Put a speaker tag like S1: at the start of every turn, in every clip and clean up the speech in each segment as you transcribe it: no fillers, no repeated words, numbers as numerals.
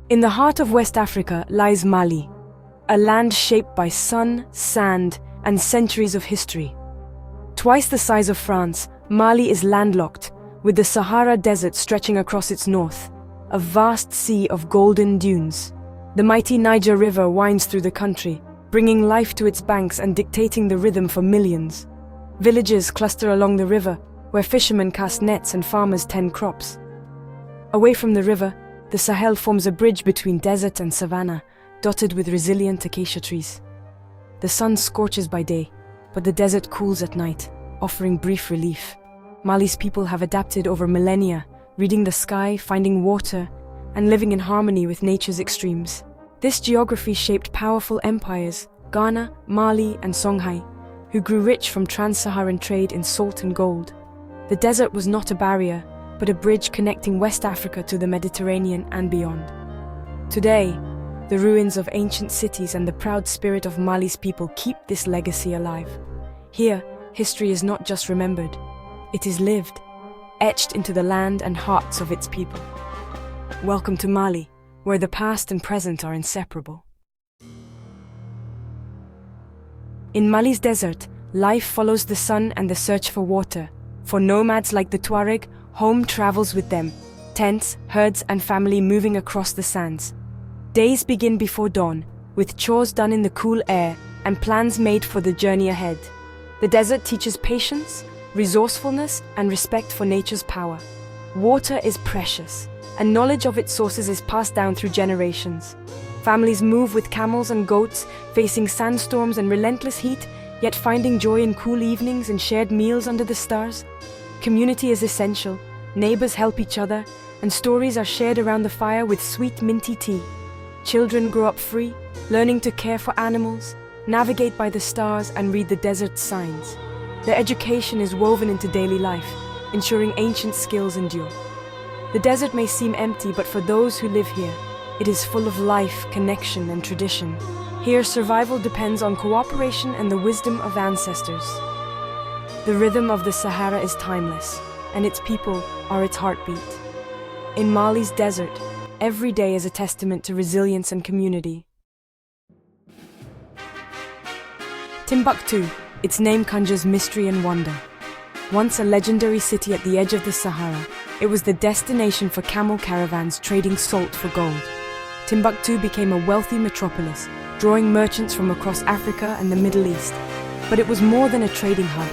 S1: In the heart of West Africa lies Mali, a land shaped by sun, sand, and centuries of history. Twice the size of France, Mali is landlocked, with the Sahara Desert stretching across its north, a vast sea of golden dunes. The mighty Niger River winds through the country, bringing life to its banks and dictating the rhythm for millions. Villages cluster along the river, where fishermen cast nets and farmers tend crops. Away from the river, the Sahel forms a bridge between desert and savanna, dotted with resilient acacia trees. The sun scorches by day, but the desert cools at night, offering brief relief. Mali's people have adapted over millennia, reading the sky, finding water, and living in harmony with nature's extremes. This geography shaped powerful empires, Ghana, Mali, and Songhai, who grew rich from trans-Saharan trade in salt and gold. The desert was not a barrier, but a bridge connecting West Africa to the Mediterranean and beyond. Today, the ruins of ancient cities and the proud spirit of Mali's people keep this legacy alive. Here, history is not just remembered, it is lived, etched into the land and hearts of its people. Welcome to Mali, where the past and present are inseparable. In Mali's desert, life follows the sun and the search for water. For nomads like the Tuareg, home travels with them, tents, herds, and family moving across the sands. Days begin before dawn, with chores done in the cool air and plans made for the journey ahead. The desert teaches patience, resourcefulness, and respect for nature's power. Water is precious, and knowledge of its sources is passed down through generations. Families move with camels and goats, facing sandstorms and relentless heat, yet finding joy in cool evenings and shared meals under the stars. Community is essential, neighbors help each other, and stories are shared around the fire with sweet minty tea. Children grow up free, learning to care for animals, navigate by the stars, and read the desert's signs. Their education is woven into daily life, ensuring ancient skills endure. The desert may seem empty, but for those who live here, it is full of life, connection, and tradition. Here, survival depends on cooperation and the wisdom of ancestors. The rhythm of the Sahara is timeless, and its people are its heartbeat. In Mali's desert, every day is a testament to resilience and community. Timbuktu, its name conjures mystery and wonder. Once a legendary city at the edge of the Sahara, it was the destination for camel caravans trading salt for gold. Timbuktu became a wealthy metropolis, drawing merchants from across Africa and the Middle East. But it was more than a trading hub.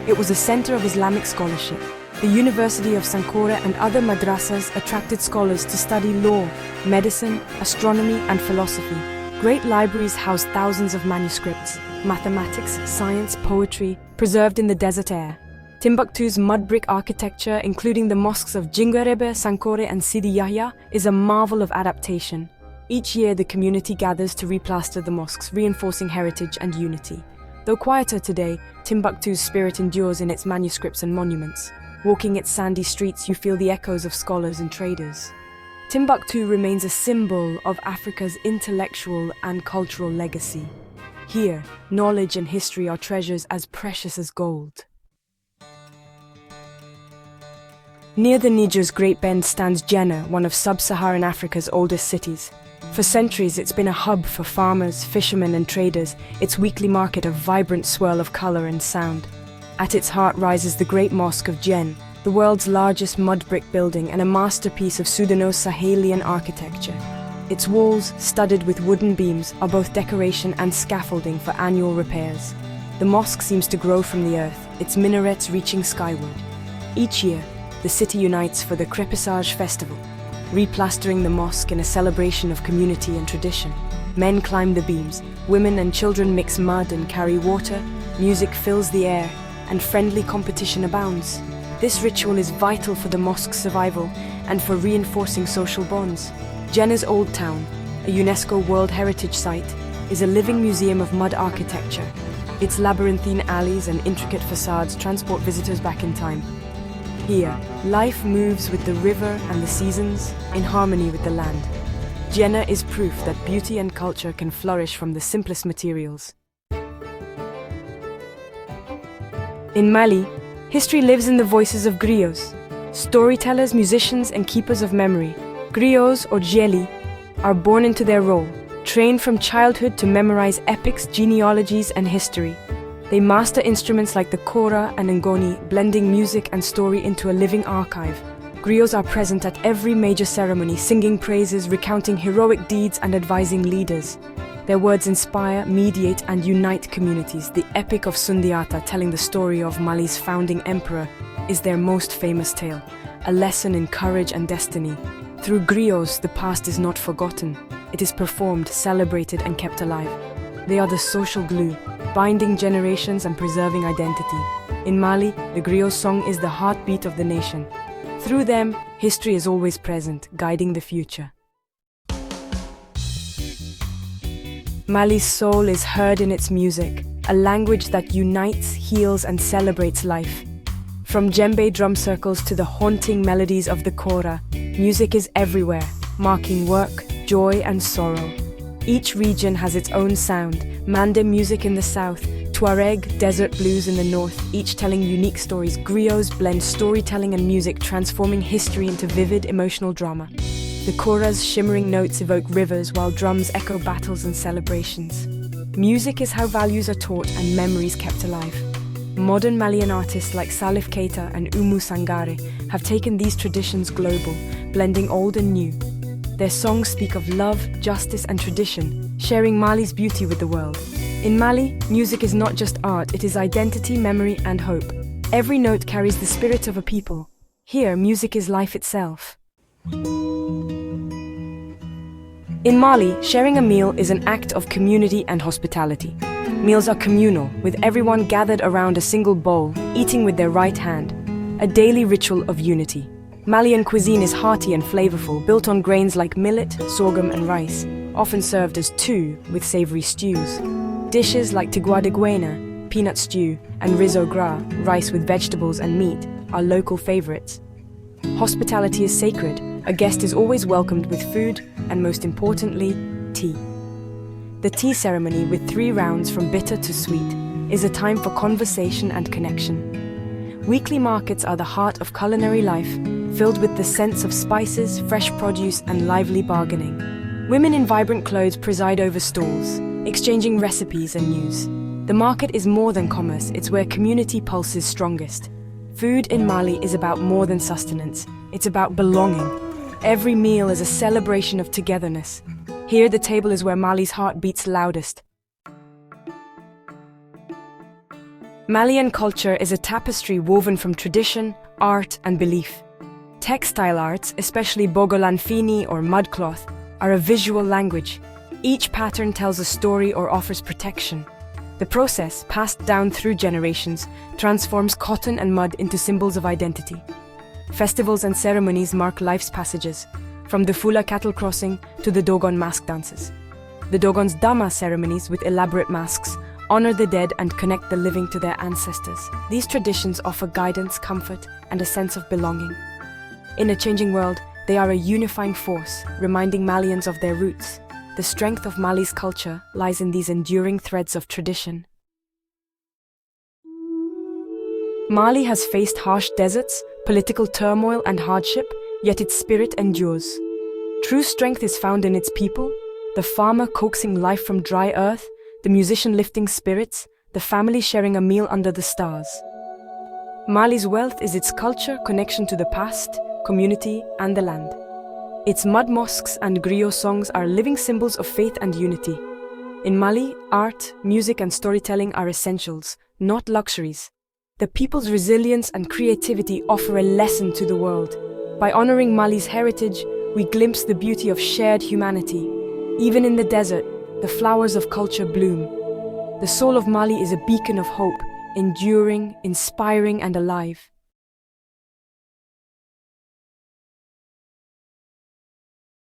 S1: It was a center of Islamic scholarship. The University of Sankore and other madrasas attracted scholars to study law, medicine, astronomy, and philosophy. Great libraries housed thousands of manuscripts, mathematics, science, poetry, preserved in the desert air. Timbuktu's mud brick architecture, including the mosques of Djenné, Sankore, and Sidi Yahya, is a marvel of adaptation. Each year, the community gathers to replaster the mosques, reinforcing heritage and unity. Though quieter today, Timbuktu's spirit endures in its manuscripts and monuments. Walking its sandy streets, you feel the echoes of scholars and traders. Timbuktu remains a symbol of Africa's intellectual and cultural legacy. Here, knowledge and history are treasures as precious as gold. Near the Niger's Great Bend stands Djenné, one of sub-Saharan Africa's oldest cities. For centuries, it's been a hub for farmers, fishermen, and traders, its weekly market a vibrant swirl of color and sound. At its heart rises the Great Mosque of Djenné, the world's largest mud brick building and a masterpiece of Sudano-Sahelian architecture. Its walls, studded with wooden beams, are both decoration and scaffolding for annual repairs. The mosque seems to grow from the earth, its minarets reaching skyward. Each year, the city unites for the Crépissage Festival, replastering the mosque in a celebration of community and tradition. Men climb the beams, women and children mix mud and carry water, music fills the air, and friendly competition abounds. This ritual is vital for the mosque's survival and for reinforcing social bonds. Djenné's Old Town, a UNESCO World Heritage Site, is a living museum of mud architecture. Its labyrinthine alleys and intricate facades transport visitors back in time. Here, life moves with the river and the seasons, in harmony with the land. Djenné is proof that beauty and culture can flourish from the simplest materials. In Mali, history lives in the voices of griots, storytellers, musicians, and keepers of memory. Griots, or Djeli, are born into their role, trained from childhood to memorize epics, genealogies, and history. They master instruments like the kora and ngoni, blending music and story into a living archive. Griots are present at every major ceremony, singing praises, recounting heroic deeds, and advising leaders. Their words inspire, mediate, and unite communities. The Epic of Sundiata, telling the story of Mali's founding emperor, is their most famous tale, a lesson in courage and destiny. Through griots, the past is not forgotten. It is performed, celebrated, and kept alive. They are the social glue, binding generations and preserving identity. In Mali, the griot song is the heartbeat of the nation. Through them, history is always present, guiding the future. Mali's soul is heard in its music, a language that unites, heals, and celebrates life. From djembe drum circles to the haunting melodies of the kora, music is everywhere, marking work, joy, and sorrow. Each region has its own sound, Mande music in the south, Tuareg, desert blues in the north, each telling unique stories. Griots blend storytelling and music, transforming history into vivid, emotional drama. The kora's shimmering notes evoke rivers, while drums echo battles and celebrations. Music is how values are taught and memories kept alive. Modern Malian artists like Salif Keita and Oumou Sangare have taken these traditions global, blending old and new. Their songs speak of love, justice, and tradition, sharing Mali's beauty with the world. In Mali, music is not just art, it is identity, memory, and hope. Every note carries the spirit of a people. Here, music is life itself. In Mali, sharing a meal is an act of community and hospitality. Meals are communal, with everyone gathered around a single bowl, eating with their right hand, a daily ritual of unity. Malian cuisine is hearty and flavorful, built on grains like millet, sorghum, and rice, often served as two with savory stews. Dishes like tigua de guena, peanut stew, and riz au gras, rice with vegetables and meat, are local favorites. Hospitality is sacred. A guest is always welcomed with food and, most importantly, tea. The tea ceremony, with 3 rounds from bitter to sweet, is a time for conversation and connection. Weekly markets are the heart of culinary life, filled with the scents of spices, fresh produce, and lively bargaining. Women in vibrant clothes preside over stalls, exchanging recipes and news. The market is more than commerce, it's where community pulses strongest. Food in Mali is about more than sustenance, it's about belonging. Every meal is a celebration of togetherness. Here, the table is where Mali's heart beats loudest. Malian culture is a tapestry woven from tradition, art, and belief. Textile arts, especially bogolanfini or mudcloth, are a visual language. Each pattern tells a story or offers protection. The process, passed down through generations, transforms cotton and mud into symbols of identity. Festivals and ceremonies mark life's passages, from the Fula cattle crossing to the Dogon mask dances. The Dogon's Dama ceremonies, with elaborate masks, honor the dead and connect the living to their ancestors. These traditions offer guidance, comfort, and a sense of belonging. In a changing world, they are a unifying force, reminding Malians of their roots. The strength of Mali's culture lies in these enduring threads of tradition. Mali has faced harsh deserts, political turmoil, and hardship, yet its spirit endures. True strength is found in its people, the farmer coaxing life from dry earth, the musician lifting spirits, the family sharing a meal under the stars. Mali's wealth is its culture, connection to the past, community, and the land. Its mud mosques and griot songs are living symbols of faith and unity. In Mali, art, music, and storytelling are essentials, not luxuries. The people's resilience and creativity offer a lesson to the world. By honoring Mali's heritage, we glimpse the beauty of shared humanity. Even in the desert, the flowers of culture bloom. The soul of Mali is a beacon of hope, enduring, inspiring, and alive.